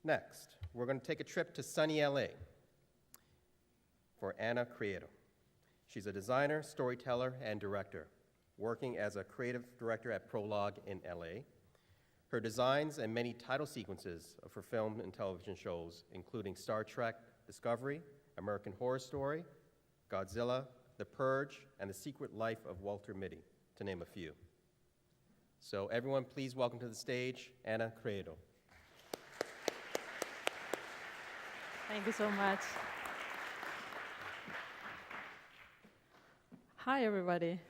Next, we're going to take a trip to sunny LA for Criado. She's a designer, storyteller, and director, working as a creative director at Prologue in LA. Her designs and many title sequences of her film and television shows, including Star Trek Discovery, American Horror Story, Godzilla, The Purge, and The Secret Life of Walter Mitty, to name a few. So everyone, please welcome to the stage, Criado. Thank you so much. Hi, everybody.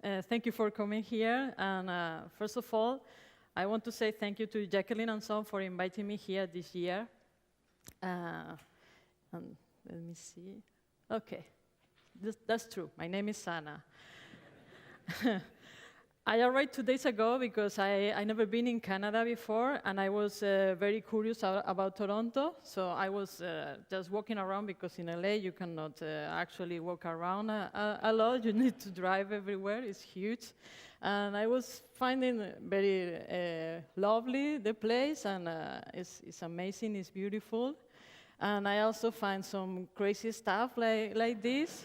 Thank you for coming here. And first of all, I want to say thank you to Jacqueline and Son for inviting me here this year. And let me see. Okay, that's true. My name is Sana. I arrived 2 days ago because I never been in Canada before, and I was very curious about Toronto. So I was just walking around because in LA you cannot actually walk around a lot. You need to drive everywhere. It's huge. And I was finding very lovely the place, and it's amazing. It's beautiful. And I also find some crazy stuff like this.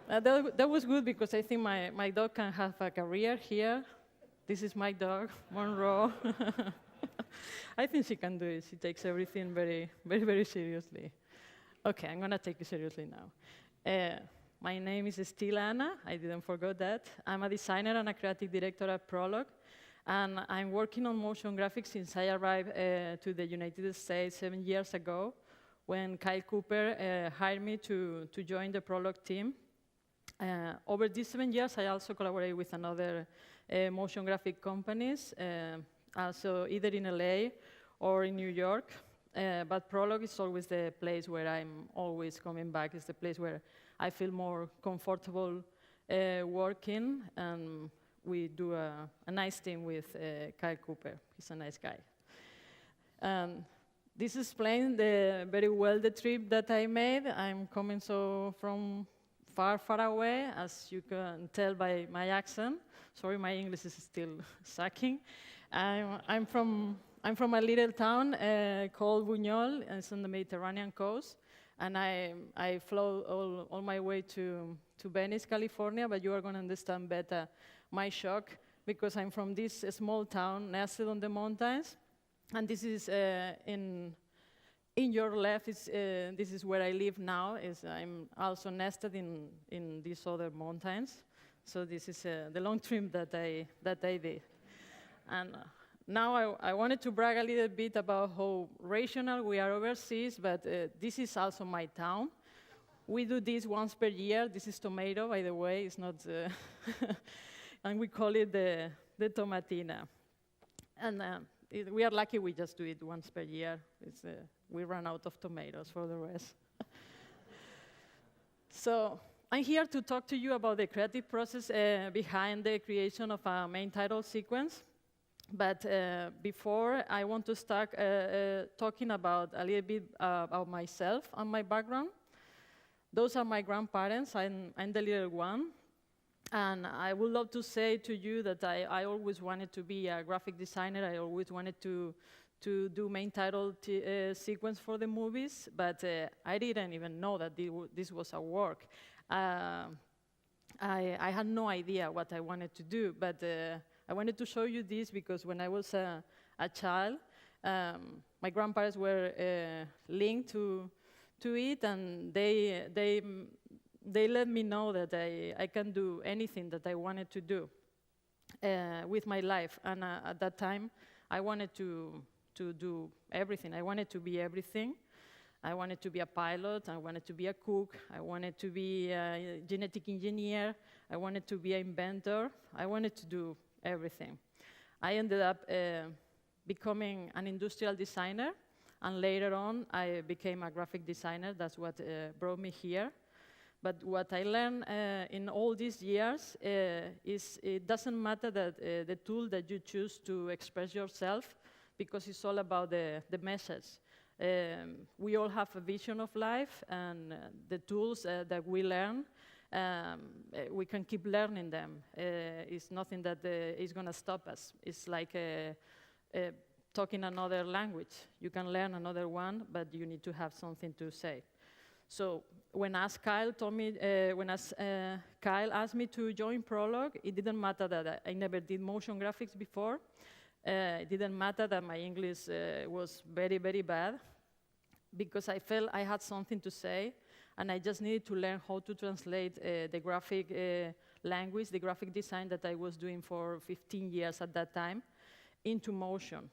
That was good because I think my dog can have a career here. This is my dog, Monroe. I think she can do it. She takes everything very, very, very seriously. Okay, I'm going to take it seriously now. My name is still Anna. I didn't forget that. I'm a designer and a creative director at Prologue. And I'm working on motion graphics since I arrived to the United States 7 years ago when Kyle Cooper hired me to join the Prologue team. Over these 7 years, I also collaborated with another motion graphic companies, also either in LA or in New York. But Prologue is always the place where I'm always coming back. It's the place where I feel more comfortable working. And we do a nice team with Kyle Cooper. He's a nice guy. This explains very well the trip that I made. I'm coming from far, far away, as you can tell by my accent. Sorry, my English is still sucking. I'm from a little town called Buñol. It's on the Mediterranean coast. And I flew all my way to Venice, California, but you are going to understand better my shock, because I'm from this small town nested on the mountains. And this is in your left, this is where I live now. I'm also nested in these other mountains. So this is the long trip that I did. And now I wanted to brag a little bit about how rational we are overseas, but this is also my town. We do this once per year. This is tomato, by the way. It's not, and we call it the tomatina. And we are lucky we just do it once per year. We run out of tomatoes for the rest. So I'm here to talk to you about the creative process behind the creation of a main title sequence. But before, I want to start talking about a little bit about myself and my background. Those are my grandparents. I'm the little one. And I would love to say to you that I always wanted to be a graphic designer. I always wanted to do main title sequence for the movies, but I didn't even know that this was a work. I had no idea what I wanted to do, but I wanted to show you this because when I was a child, my grandparents were linked to it, and they let me know that I can do anything that I wanted to do with my life. And at that time, I wanted to do everything. I wanted to be everything. I wanted to be a pilot. I wanted to be a cook. I wanted to be a genetic engineer. I wanted to be an inventor. I wanted to do everything. I ended up becoming an industrial designer, and later on, I became a graphic designer. That's what brought me here. But what I learned in all these years is it doesn't matter that the tool that you choose to express yourself, because it's all about the message. We all have a vision of life, and the tools that we learn, we can keep learning them. It's nothing that is going to stop us. It's like talking another language. You can learn another one, but you need to have something to say. So when Kyle asked me to join Prologue, it didn't matter that I never did motion graphics before. It didn't matter that my English was very, very bad, because I felt I had something to say, and I just needed to learn how to translate the graphic language, the graphic design that I was doing for 15 years at that time, into motion.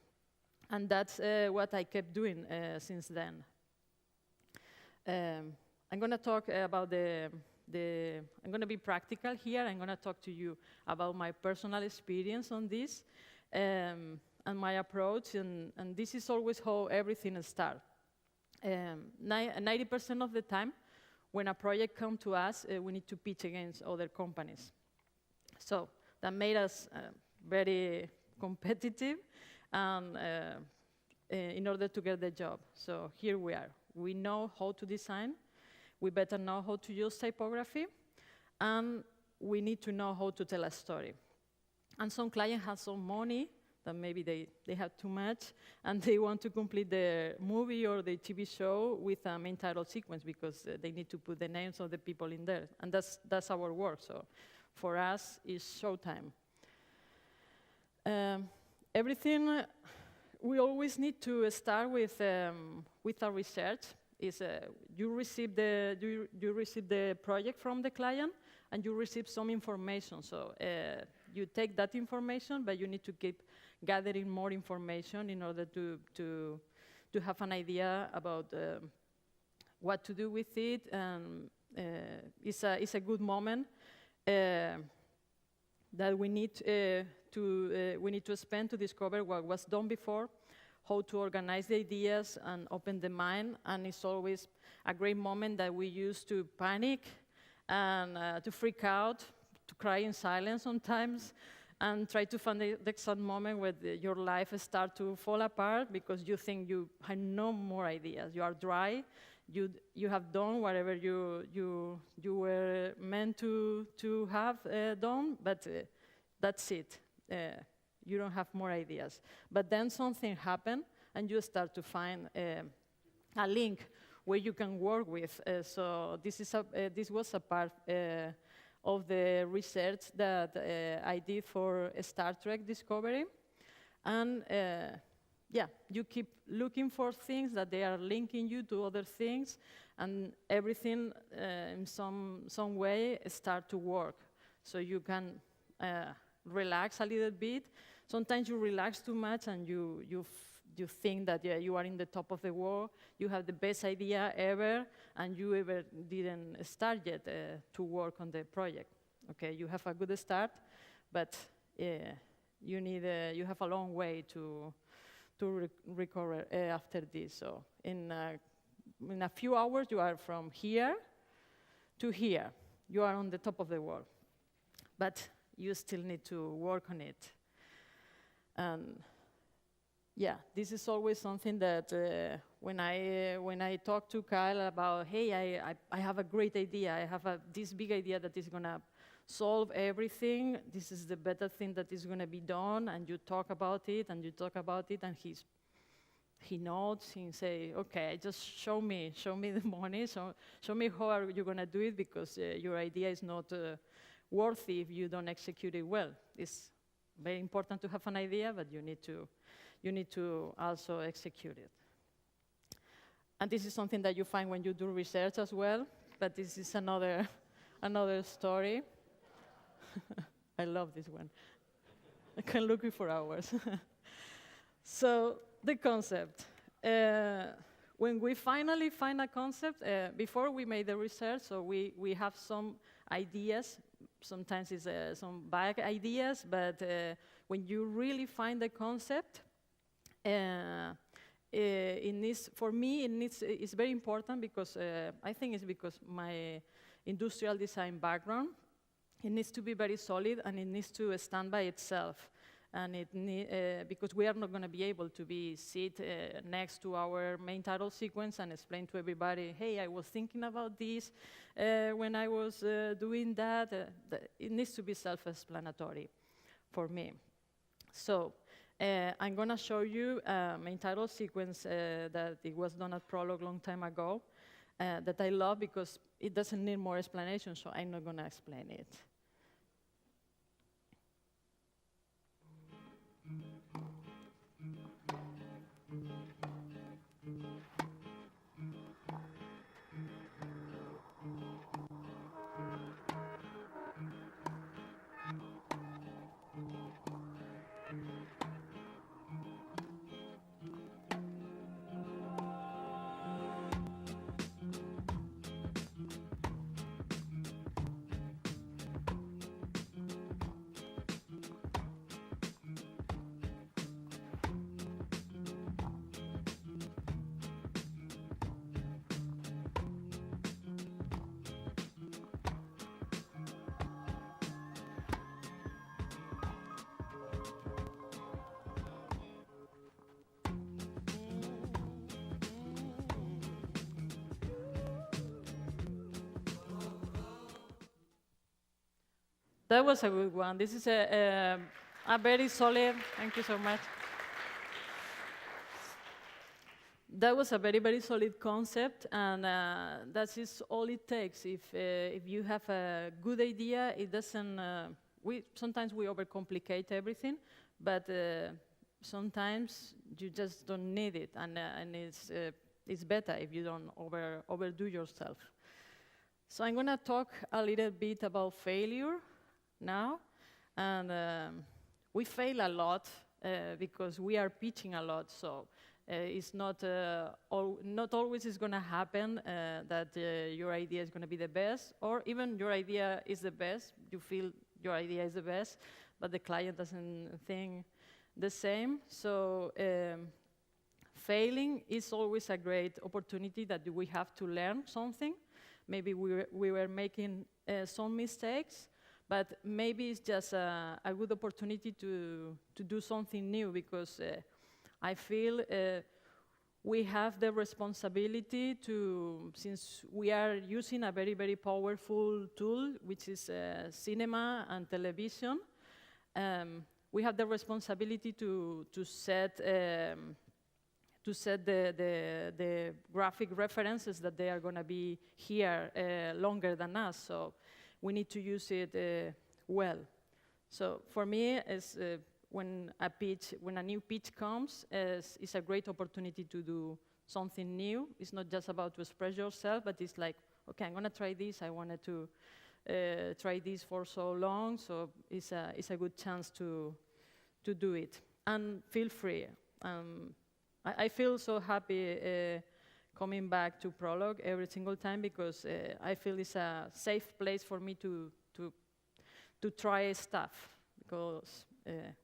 And that's what I kept doing since then. I'm going to talk about I'm going to be practical here. I'm going to talk to you about my personal experience on this and my approach, and this is always how everything starts. 90% of the time, when a project comes to us, we need to pitch against other companies. So that made us very competitive and in order to get the job. So here we are. We know how to design. We better know how to use typography. And we need to know how to tell a story. And some clients have some money that maybe they have too much, and they want to complete the movie or the TV show with a main title sequence because they need to put the names of the people in there. And that's our work. So for us, it's showtime. Everything, we always need to start with our research. You receive the project from the client, and you receive some information. So you take that information, but you need to keep gathering more information in order to have an idea about what to do with it. And it's a good moment that we need to spend to discover what was done before, how to organize the ideas and open the mind. And it's always a great moment that we use to panic and to freak out, to cry in silence sometimes, and try to find the exact moment where your life starts to fall apart because you think you have no more ideas. You are dry. You have done whatever you were meant to have done, but that's it. You don't have more ideas. But then something happened, and you start to find a link where you can work with. So this was a part of the research that I did for Star Trek Discovery. And yeah, you keep looking for things that they are linking you to other things, and everything in some way start to work. So you can relax a little bit. Sometimes you relax too much and you think that you are in the top of the world, you have the best idea ever, and you ever didn't start yet to work on the project. Okay, you have a good start, but you have a long way to recover after this. So in a few hours, you are from here to here. You are on the top of the world, but you still need to work on it. And yeah, this is always something that when I talk to Kyle about, hey, I have a great idea, I have this big idea that is gonna solve everything, this is the better thing that is gonna be done, and you talk about it, and he nods, he say, okay, just show me the money, show me how are you gonna do it, because your idea is not worthy if you don't execute it well. It's very important to have an idea, but you need to also execute it. And this is something that you find when you do research as well, but this is another story. I love this one. I can look it for hours. So the concept. When we finally find a concept, before we made the research, so we have some ideas. Sometimes it's some vague ideas, but when you really find the concept, for me, it's very important because I think it's because my industrial design background. It needs to be very solid, and it needs to stand by itself. And because we are not going to be able to sit next to our main title sequence and explain to everybody, hey, I was thinking about this when I was doing that. It needs to be self-explanatory for me. So I'm going to show you a main title sequence that it was done at Prologue long time ago that I love because it doesn't need more explanation, so I'm not going to explain it. That was a good one. This is a very solid, thank you so much. That was a very, very solid concept, and that is all it takes. If you have a good idea, it doesn't, sometimes we overcomplicate everything, but sometimes you just don't need it, and it's better if you don't overdo yourself. So I'm gonna talk a little bit about failure now, and we fail a lot because we are pitching a lot, so it's not always is going to happen that your idea is going to be the best, or even your idea is the best, you feel your idea is the best, but the client doesn't think the same. So failing is always a great opportunity that we have to learn something. Maybe we were making some mistakes, but maybe it's just a good opportunity to do something new, because I feel we have the responsibility to, since we are using a very, very powerful tool, which is cinema and television, we have the responsibility to set the graphic references that they are going to be here longer than us. So we need to use it well. So for me, it's, when a new pitch comes, it's a great opportunity to do something new. It's not just about to express yourself, but it's like, okay, I'm going to try this. I wanted to try this for so long, so it's a good chance to do it. And feel free. I feel so happy coming back to Prologue every single time, because I feel it's a safe place for me to try stuff, because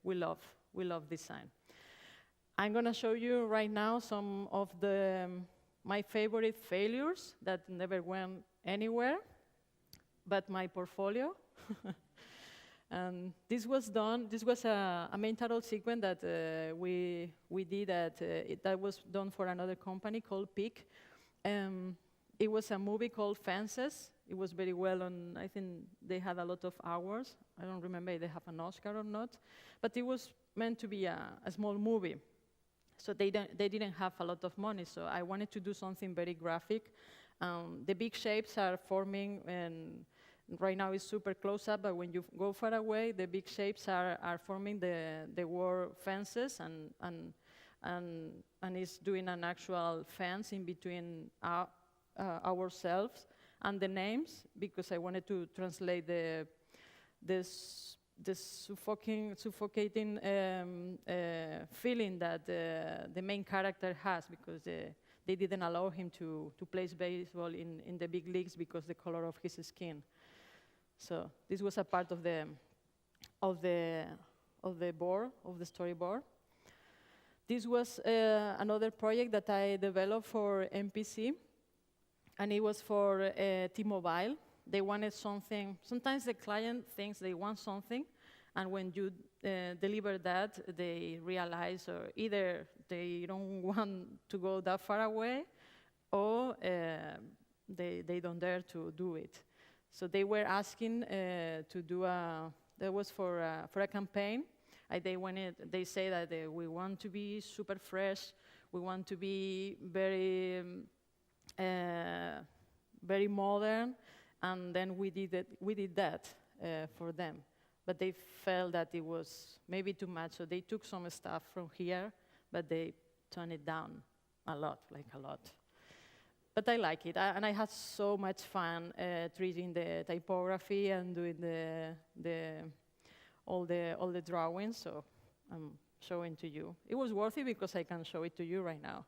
we love design. I'm going to show you right now some of my favorite failures that never went anywhere, but my portfolio. And this was a main title sequence that we did that was done for another company called Peak. It was a movie called Fences. It was very well on, I think they had a lot of awards. I don't remember if they have an Oscar or not, but it was meant to be a small movie. So they didn't have a lot of money, so I wanted to do something very graphic. The big shapes are forming, and right now it's super close up, but when you go far away, the big shapes are forming the word fences, and it's doing an actual fence in between ourselves and the names, because I wanted to translate the suffocating feeling that the main character has, because they didn't allow him to play baseball in the big leagues because the color of his skin. So this was a part of the board, of the storyboard. This was another project that I developed for MPC, and it was for T-Mobile. They wanted something. Sometimes the client thinks they want something, and when you deliver that, they realize, or either they don't want to go that far away, or they don't dare to do it. So they were asking to do that was for a campaign. They say that we want to be super fresh, we want to be very, very modern, and then we did that for them. But they felt that it was maybe too much, so they took some stuff from here, but they turned it down a lot, like a lot. But I like it, and I had so much fun treating the typography and doing all the drawings, so I'm showing to you. It was worth it because I can show it to you right now.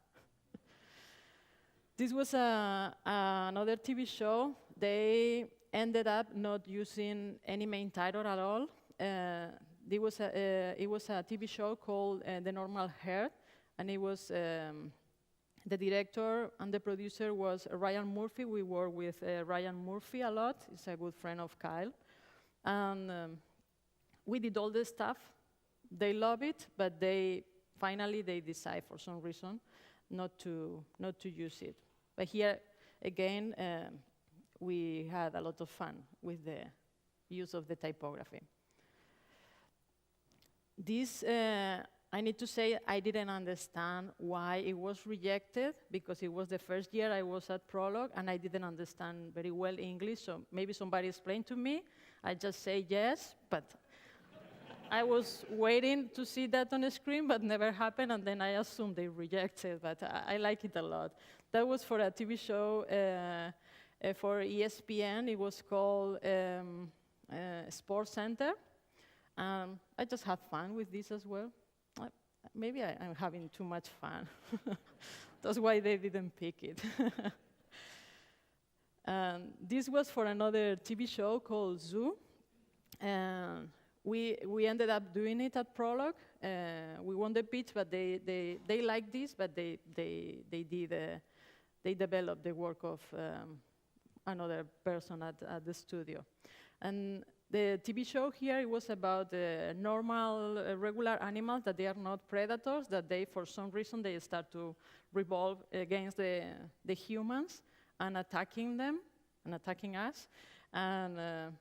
This was another TV show. They ended up not using any main title at all. It was a TV show called The Normal Herd, and it was the director and the producer was Ryan Murphy. We work with Ryan Murphy a lot. He's a good friend of Kyle. And we did all this stuff. They love it, but finally they decide for some reason not to use it. But here, again, we had a lot of fun with the use of the typography. This, I need to say, I didn't understand why it was rejected, because it was the first year I was at Prologue, and I didn't understand very well English, so maybe somebody explained to me. I just say yes, but I was waiting to see that on the screen, but never happened, and then I assumed they rejected, but I like it a lot. That was for a TV show for ESPN. It was called Sports Center. I just had fun with this as well. Maybe I'm having too much fun. That's why they didn't pick it. This was for another TV show called Zoo. We ended up doing it at Prologue. We won the pitch, but they liked this, but they developed the work of another person at the studio. And the TV show here, it was about normal, regular animals, that they are not predators, that they, for some reason, they start to revolve against the humans and attacking them and attacking us. And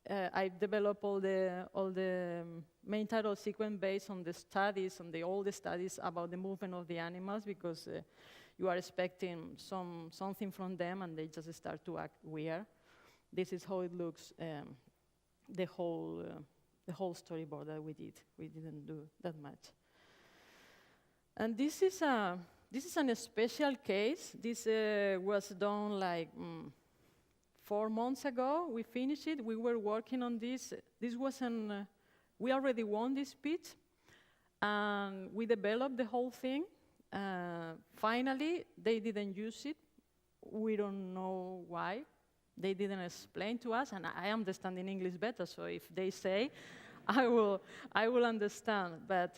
I developed all the main title sequence based on the studies, all the studies about the movement of the animals, because you are expecting something from them, and they just start to act weird. This is how it looks. The whole storyboard that we did. We didn't do that much. And this is a special case. This was done like 4 months ago. We finished it. We were working on this. This was we already won this pitch, and we developed the whole thing. Finally, they didn't use it. We don't know why. They didn't explain to us, and I understand in English better, so if they say, I will understand. But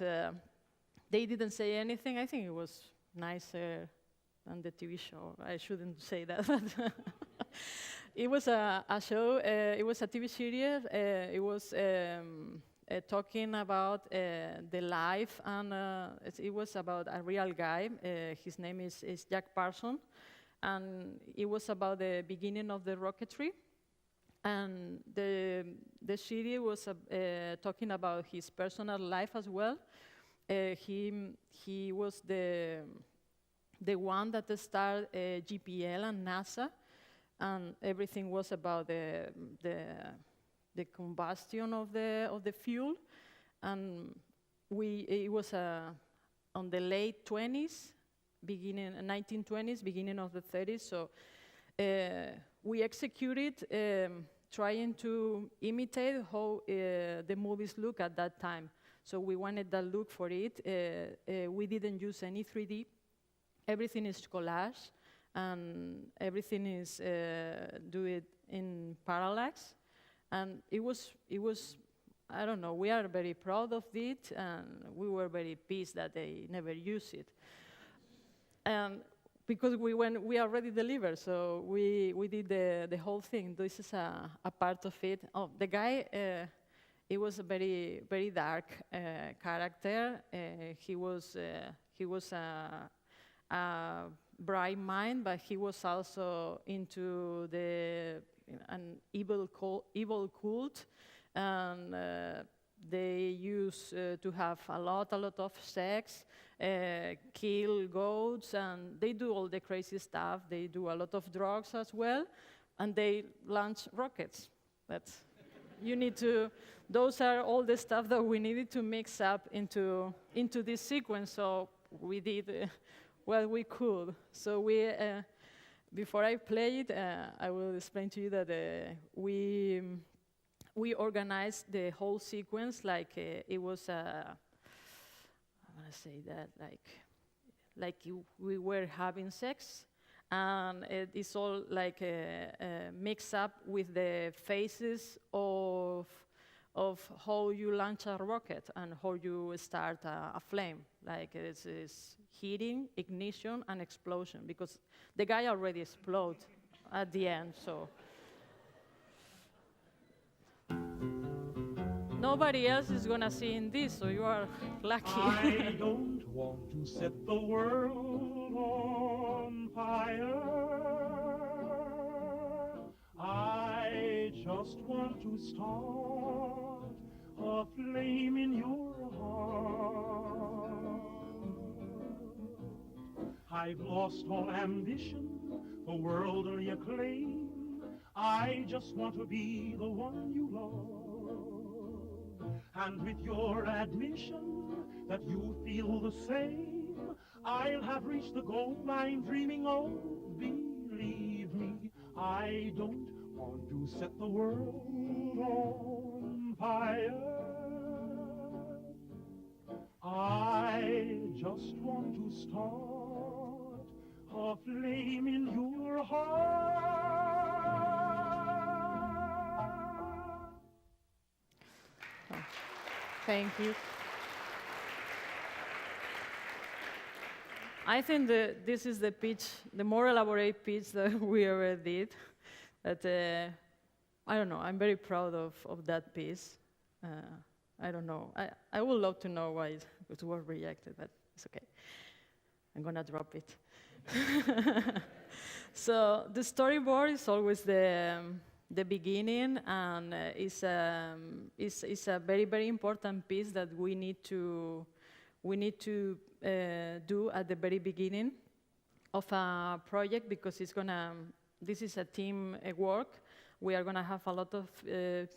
they didn't say anything. I think it was nicer than the TV show. I shouldn't say that. It was a show. It was a TV series. It was talking about the life, and it was about a real guy. His name is Jack Parsons. And it was about the beginning of the rocketry. And the series was talking about his personal life as well. He was the one that started GPL and NASA, and everything was about the combustion of the fuel. And it was on the late 20s. 1920s, beginning of the 30s. So we executed trying to imitate how the movies look at that time. So we wanted that look for it. We didn't use any 3D. Everything is collage, and everything is do it in parallax. And it was, I don't know, we are very proud of it, and we were very pissed that they never used it. Because we already delivered, so we did the whole thing. This is a part of it. Oh, the guy, he was a very, very dark character. He was a bright mind, but he was also into an evil cult, and they used to have a lot of sex, kill goats, and they do all the crazy stuff. They do a lot of drugs as well, and they launch rockets. That's you need to. Those are all the stuff that we needed to mix up into this sequence. So we did what we could. So we. Before I play it, I will explain to you that we organized the whole sequence like it was I want to say that we were having sex, and it is all like mixed up with the phases of how you launch a rocket and how you start a flame. Like it's heating, ignition, and explosion, because the guy already exploded at the end, so. Nobody else is gonna see in this, so you are lucky. I don't want to set the world on fire. I just want to start a flame in your heart. I've lost all ambition for worldly acclaim. I just want to be the one you love. And with your admission that you feel the same, I'll have reached the goal I'm dreaming of. Believe me, I don't want to set the world on fire. I just want to start a flame in your heart. Thank you. I think that this is the pitch, the more elaborate pitch that we ever did. But I don't know, I'm very proud of that piece. I don't know. I would love to know why it was rejected, but it's okay. I'm gonna drop it. So the storyboard is always the beginning, and it's a very, very important piece that we need to do at the very beginning of a project, because this is a team work. We are gonna have a lot of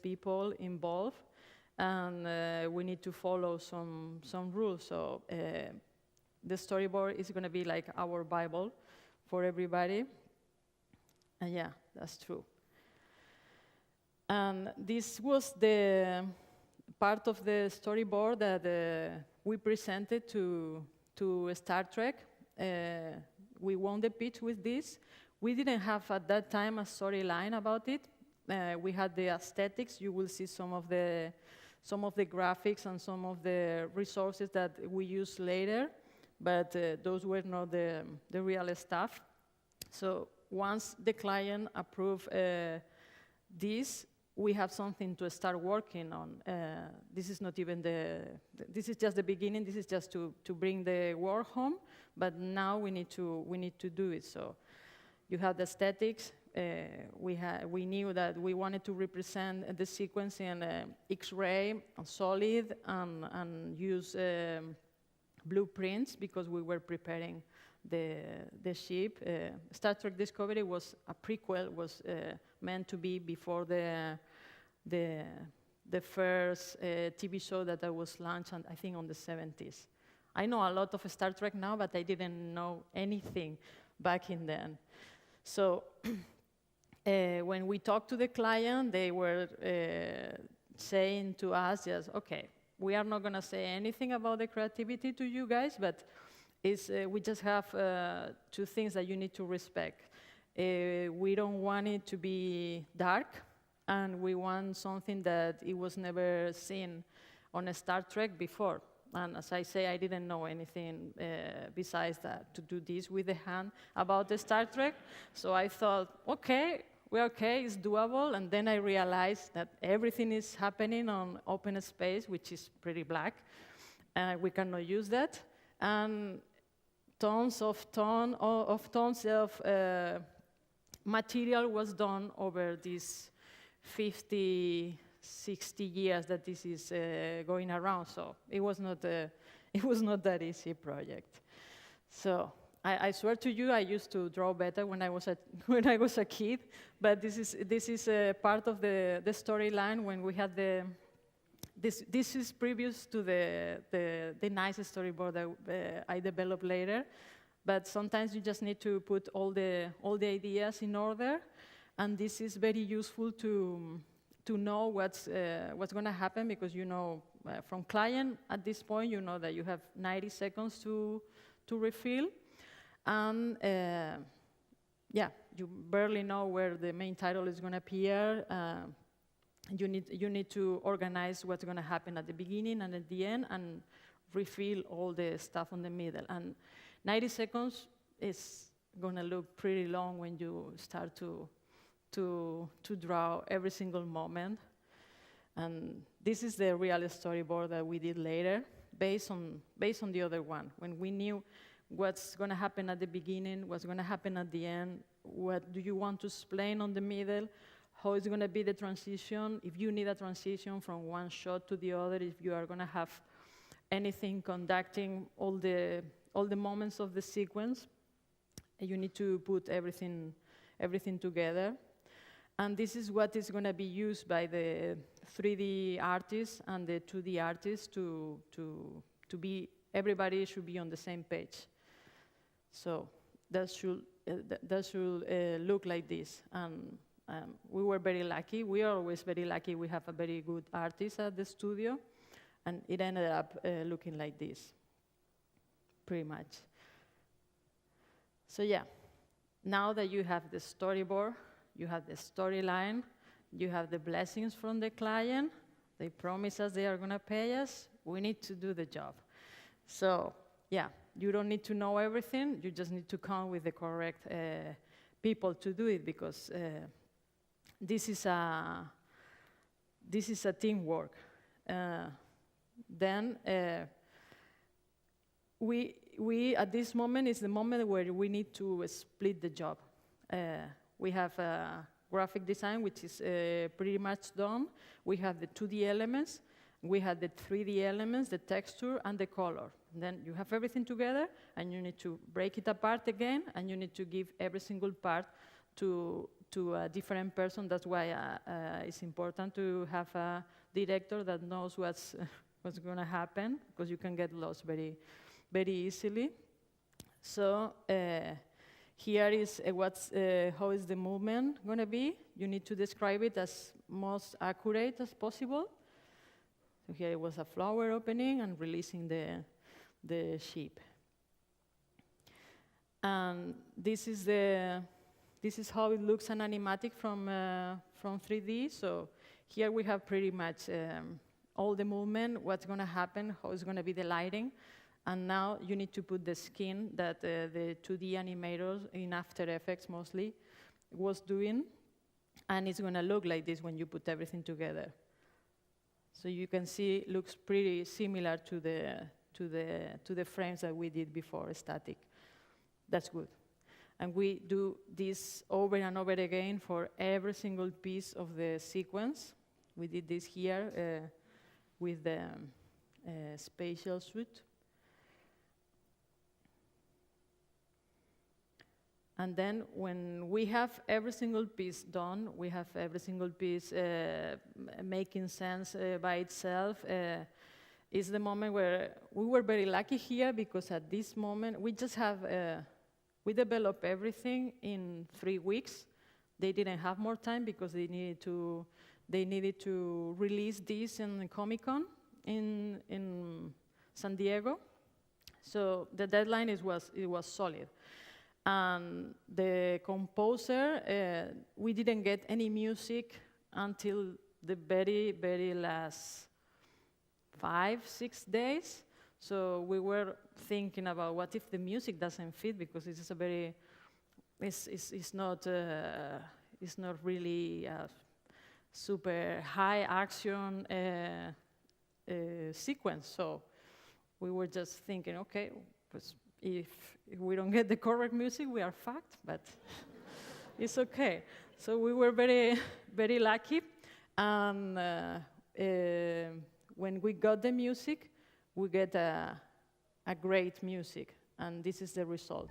people involved, and we need to follow some rules. So the storyboard is gonna be like our Bible for everybody. And yeah, that's true. And this was the part of the storyboard that we presented to Star Trek. We won the pitch with this. We didn't have at that time a storyline about it. We had the aesthetics. You will see some of the graphics and some of the resources that we use later, but those were not the real stuff. So once the client approved this, we have something to start working on. This is not even this is just the beginning. This is just to bring the work home, but now we need to do it. So you have the aesthetics. We knew that we wanted to represent the sequence in X-ray, solid, and use blueprints, because we were preparing the ship. Star Trek Discovery was a prequel, was meant to be before the first TV show that was launched, I think, on the 70s. I know a lot of Star Trek now, but I didn't know anything back in then. So when we talked to the client, they were saying to us, yes, okay, we are not going to say anything about the creativity to you guys, but we just have two things that you need to respect. We don't want it to be dark, and we want something that it was never seen on a Star Trek before. And as I say, I didn't know anything besides that, to do this with the hand about the Star Trek. So I thought, okay, we're okay, it's doable. And then I realized that everything is happening on open space, which is pretty black, and we cannot use that. And tons of material was done over these 50 60 years that this is going around, so it was not that easy project. So I swear to you, I used to draw better when I was a kid, but this is part of the storyline when we had this is previous to the nice storyboard that I developed later. But sometimes you just need to put all the ideas in order, and this is very useful to know what's going to happen, because you know from client at this point you know that you have 90 seconds to refill, and yeah, you barely know where the main title is going to appear. You need to organize what's going to happen at the beginning and at the end, and refill all the stuff on the middle. And 90 seconds is going to look pretty long when you start to draw every single moment. And this is the real storyboard that we did later, based on the other one. When we knew what's going to happen at the beginning, what's going to happen at the end, what do you want to explain on the middle, how it's going to be the transition, if you need a transition from one shot to the other, if you are going to have anything conducting all the moments of the sequence, you need to put everything together. And this is what is going to be used by the 3D artists and the 2D artists to be, everybody should be on the same page. So that should look like this. And we were very lucky. We are always very lucky. We have a very good artist at the studio, and it ended up looking like this, pretty much. So yeah, now that you have the storyboard, you have the storyline, you have the blessings from the client, they promise us they are going to pay us, we need to do the job. So yeah, you don't need to know everything, you just need to come with the correct people to do it, because this is a teamwork. Then we at this moment is the moment where we need to split the job. We have graphic design, which is pretty much done. We have the 2D elements, we have the 3D elements, the texture, and the color. Then you have everything together, and you need to break it apart again, and you need to give every single part to a different person. That's why it's important to have a director that knows what's going to happen, because you can get lost very, very easily. So here is how is the movement going to be. You need to describe it as most accurate as possible. So here it was a flower opening and releasing the sheep. And this is how it looks an animatic from 3D. So here we have pretty much all the movement, what's going to happen, how it's going to be the lighting. And now you need to put the skin that the 2D animators in After Effects mostly was doing. And it's going to look like this when you put everything together. So you can see it looks pretty similar to the frames that we did before, static. That's good. And we do this over and over again for every single piece of the sequence. We did this here with the spatial suit. And then when we have every single piece done, we have every single piece making sense by itself, is the moment where we were very lucky here, because at this moment we just have, we developed everything in 3 weeks. They didn't have more time because they needed to release this in Comic-Con in San Diego. So the deadline was solid. And the composer, we didn't get any music until the very, very last 5-6 days. So we were thinking about what if the music doesn't fit, because this is a very, it's not really a super high action sequence. So we were just thinking, okay, if we don't get the correct music, we are fucked, but it's okay. So we were very, very lucky. And when we got the music, we get a great music, and this is the result.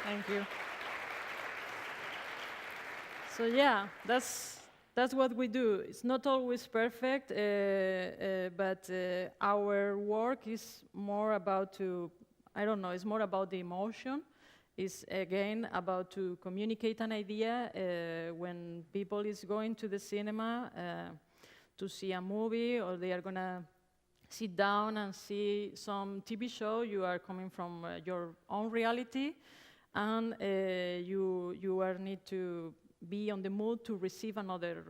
Thank you. So yeah, that's what we do. It's not always perfect, but our work is more about it's more about the emotion. It's again about to communicate an idea when people is going to the cinema to see a movie, or they are gonna sit down and see some TV show. You are coming from your own reality, and you are need to be on the mood to receive another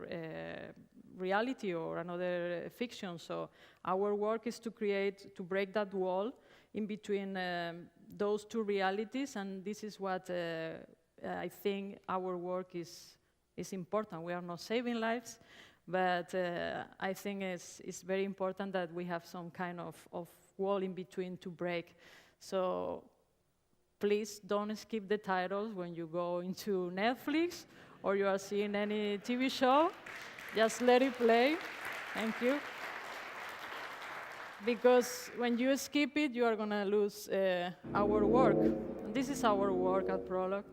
reality or another fiction. So our work is to break that wall in between those two realities, and this is what I think our work is important. We are not saving lives, but I think it's very important that we have some kind of wall in between to break. So please don't skip the titles when you go into Netflix or you are seeing any TV show. Just let it play. Thank you. Because when you skip it, you are going to lose our work. And this is our work at Prologue.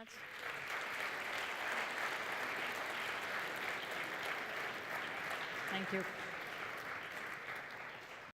much. Thank you.